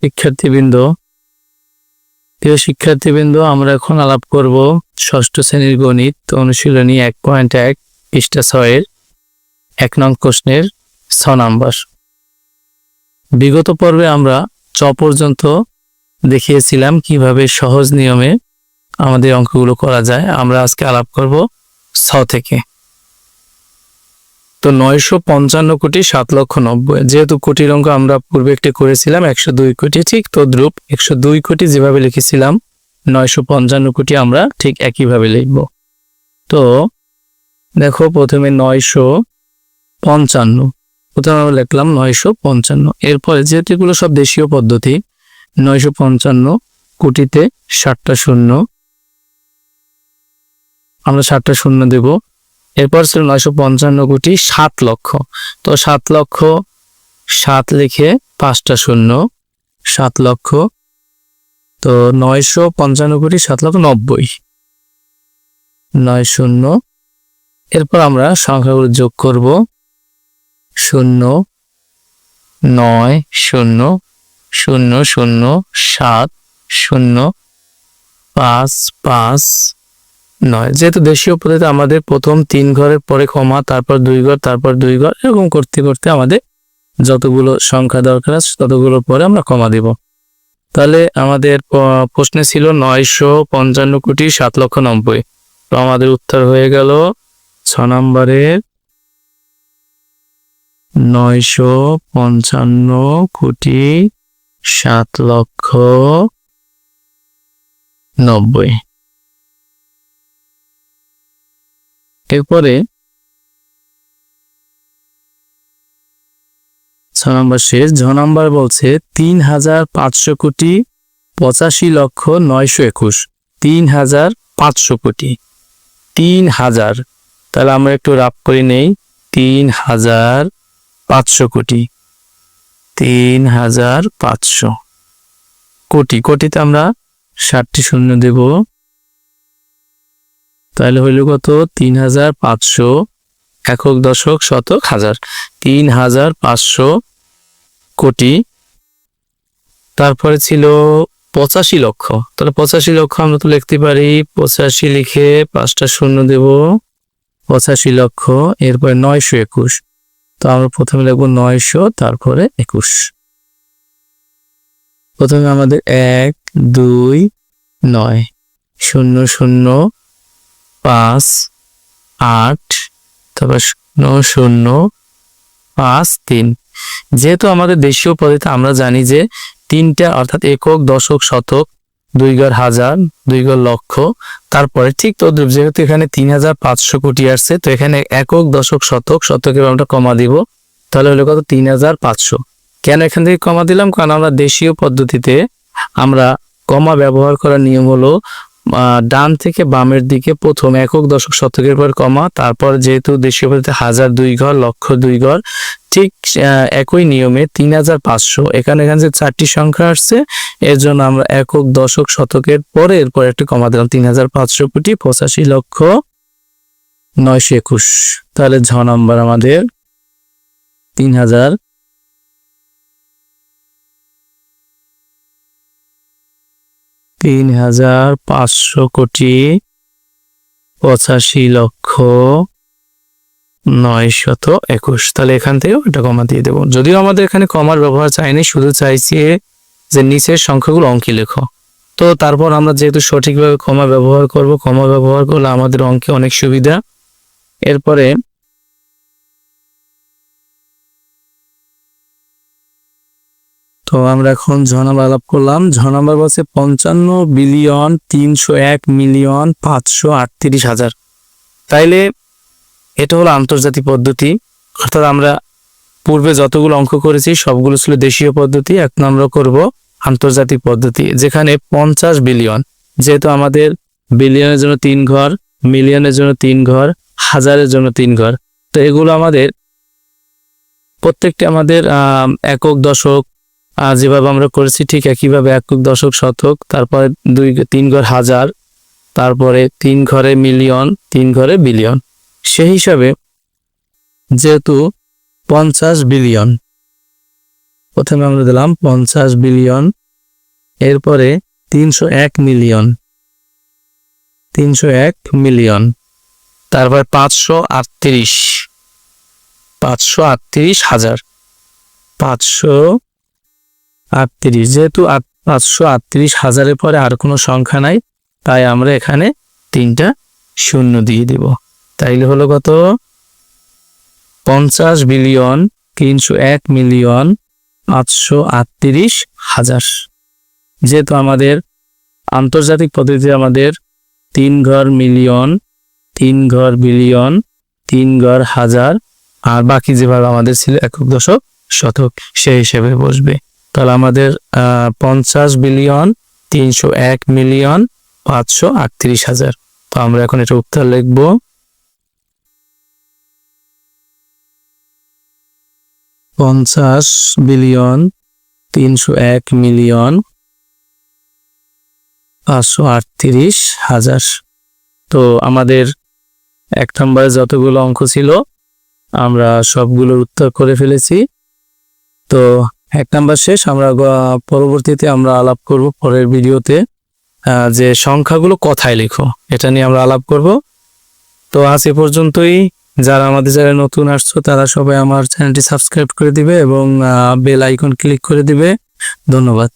শিক্ষার্থীবৃন্দ, আমরা এখন আলাপ করব ষষ্ঠ শ্রেণীর গণিত অনুশীলনী 1.1 পৃষ্ঠা 6 এর 1 নং প্রশ্নের 6 নাম্বার। বিগত পর্বে আমরা চ পর্যন্ত দেখিয়েছিলাম কিভাবে সহজ নিয়মে আমাদের অঙ্কগুলো করা যায়। আমরা আজকে আলাপ করব ছ থেকে। তো 955 কোটি 7,90,000, যেহেতু কোটির অঙ্ক আমরা পূর্বে একটি করেছিলাম 102 কোটি, ঠিক তদ্রূপ 102 কোটি যেভাবে লিখেছিলাম 955 কোটি আমরা ঠিক একইভাবে লিখব। তো দেখো, প্রথমে 955, প্রথমে আমরা লিখলাম 955। এরপরে যেহেতু এগুলো সব দেশীয় পদ্ধতি, 955 কোটিতে 7টা শূন্য, আমরা 7টা শূন্য দেব। এরপর ছিল 955 কোটি 7 লক্ষ, তো 7 লক্ষ 7 লিখে 5টা শূন্য, 7 লক্ষ। তো 955 কোটি 7,90,000, 9 শূন্য। এরপর আমরা সংখ্যাগুলো যোগ করব, 0 9 0 0 0 7 0 5 5 9। যেহেতু দেশীয় পদ্ধতিতে আমাদের প্রথম 3 ঘরের পরে কমা, তারপর 2 ঘর, তারপর 2 ঘর, এরকম করতে করতে আমাদের যতগুলো সংখ্যা দরকার আছে ততগুলোর পরে আমরা কমা দিব। তাহলে আমাদের প্রশ্নে ছিল 955 কোটি 7,90,000। তো আমাদের উত্তর হয়ে গেল 6 নম্বরের 955 কোটি 7,90,000। এরপরে 6 নম্বর শেষ। ঝ নাম্বার বলছে 3,500 কোটি 85,921। 3,500 কোটি, 3,000। তাহলে আমরা একটু রাফ করে নেই, 3,500 কোটি, 3,500 কোটি। কোটিতে আমরা 7টি শূন্য দেব, তাহলে হইল কত? 3,500 একক দশক শতক হাজার, 3,500 কোটি। তারপরে ছিল 85 লক্ষ, তাহলে 85 লক্ষ আমরা তো লিখতে পারি 85 লিখে 5টা শূন্য দেব, 85 লক্ষ। এরপরে 921, তো আমরা প্রথমে লিখবো 900, তারপরে 21। প্রথমে আমাদের 1 2 9 0 0 5 8, তারপর 0 0 5 3। যেহেতু আমাদের দেশীয় পদ্ধতিতে আমরা জানি যে 3টা অর্থাৎ একক দশক শতক, 2 ঘর হাজার, 2 ঘর লক্ষ, তারপরে ঠিক তদ্রুপ যেহেতু এখানে 3,500 কোটি আসছে, তো এখানে একক দশক শতক, শতকের আমরা কমা দিব, তাহলে হলো কত? 3,500। কেন এখান থেকে কমা দিলাম? কারণ আমরা দেশীয় পদ্ধতিতে আমরা কমা ব্যবহার করার নিয়ম হলো ডান থেকে বামের দিকে প্রথম একক দশক শতকের পর কমা, তারপর যেহেতু দেশীয় পদ্ধতিতে হাজার 2 ঘর, লক্ষ 2 ঘর, ঠিক একই নিয়মে 3,500 এখানে যে 4টি সংখ্যা আসছে, এর জন্য আমরা একক দশক শতকের পরে এরপর একটা কমা দিলাম, 3,500 কোটি 85,921। তাহলে ঝ নাম্বার আমাদের 3,500 কোটি 85,921। তাহলে এখান থেকে ওটা কমা দিয়ে দেবো। যদিও আমাদের এখানে কমার ব্যবহার চাইনি, শুধু চাইছি যে নিচের সংখ্যাগুলো অঙ্কে লেখো। তো তারপর আমরা যেহেতু সঠিকভাবে কমা ব্যবহার করব, কমা ব্যবহার করলে আমাদের অঙ্কে অনেক সুবিধা। এরপরে তো আমরা এখন ঝ নাম্বার আলাপ করলাম। ঝ নাম্বার বলছে 55,301,538,000। তাইলে এটা হলো আন্তর্জাতিক পদ্ধতি, অর্থাৎ আমরা পূর্বে যতগুলো অঙ্ক করেছি সবগুলো ছিল দেশীয় পদ্ধতি, এখন আমরা করব আন্তর্জাতিক পদ্ধতি, যেখানে 50 বিলিয়ন, যেহেতু আমাদের বিলিয়নের জন্য 3 ঘর, মিলিয়নের জন্য 3 ঘর, হাজারের জন্য 3 ঘর, তো এগুলো আমাদের প্রত্যেকটি আমাদের একক দশক যেভাবে আমরা করেছি ঠিক একইভাবে একক দশক শতক, তারপরে 3 ঘর হাজার, তারপরে 3 ঘরে মিলিয়ন, 3 ঘরে বিলিয়ন। সেই হিসাবে যেহেতু 50 বিলিয়ন প্রথমে আমরা দিলাম 50 বিলিয়ন, এরপরে 301 মিলিয়ন, 301 মিলিয়ন, তারপর 538 হাজার, 538। যেহেতু 538 হাজারের পরে আর কোনো সংখ্যা নাই, তাই আমরা এখানে 3টা শূন্য দিয়ে দিব। তাইলে হলো কত? 50 বিলিয়ন 301 মিলিয়ন 538 হাজার। যেহেতু আমাদের আন্তর্জাতিক পদ্ধতিতে আমাদের 3 ঘর মিলিয়ন, 3 ঘর বিলিয়ন, 3 ঘর হাজার, আর বাকি যেভাবে আমাদের ছিল একক, দশক, শতক, সেই হিসেবে বসবে। তাহলে আমাদের 50 বিলিয়ন 301 মিলিয়ন 538 হাজার। তো আমরা এখন এটা উত্তর লিখব। 50 বিলিয়ন 301 মিলিয়ন 538 হাজার। তো আমাদের 1 নম্বরে যতগুলো অঙ্ক ছিল আমরা সবগুলোর উত্তর করে ফেলেছি। তো 1 নাম্বার শেষ। আমরা পরবর্তীতে আমরা আলাপ করব পরের ভিডিওতে যে সংখ্যাগুলো কথায় লেখো, এটা নিয়ে আমরা আলাপ করব। তো আজ এ পর্যন্তই। যারা আমাদের চ্যানেলে নতুন আসছো তারা সবাই আমার চ্যানেলটি সাবস্ক্রাইব করে দিবে এবং বেল আইকন ক্লিক করে দিবে। ধন্যবাদ।